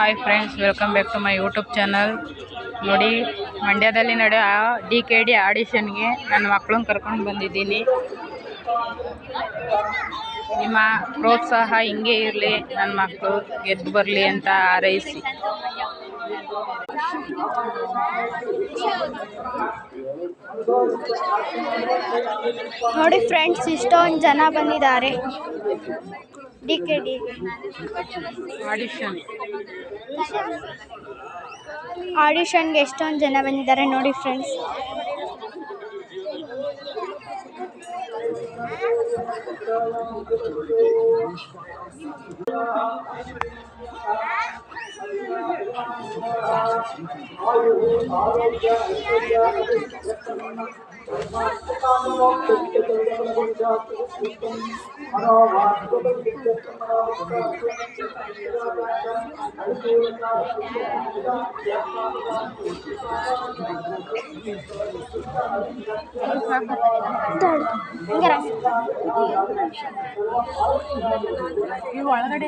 Hi friends, welcome back to my YouTube channel. ನೋಡಿ, ಮಂಡ್ಯದಲ್ಲಿ ನಡೆಯೋ DKD ಆಡಿಷನ್ಗೆ ನನ್ನ ಮಕ್ಕಳನ್ನ ಕರ್ಕೊಂಡು ಬಂದಿದ್ದೀನಿ. ನಿಮ್ಮ ಪ್ರೋತ್ಸಾಹ ಹಿಂಗೆ ಇರಲಿ, ನನ್ನ ಮಕ್ಕಳು ಗೆದ್ದು ಬರಲಿ ಅಂತ ಹಾರೈಸಿ. ನೋಡಿ ಫ್ರೆಂಡ್ಸ್, ಇಷ್ಟೊಂದು ಜನ ಬಂದಿದ್ದಾರೆ DKD ಆಡಿಷನ್ಗೆ. ಎಷ್ಟೊಂದು ಜನ ಬಂದಿದ್ದಾರೆ ನೋಡಿ ಫ್ರೆಂಡ್ಸ್. ಒಳಗಡೆ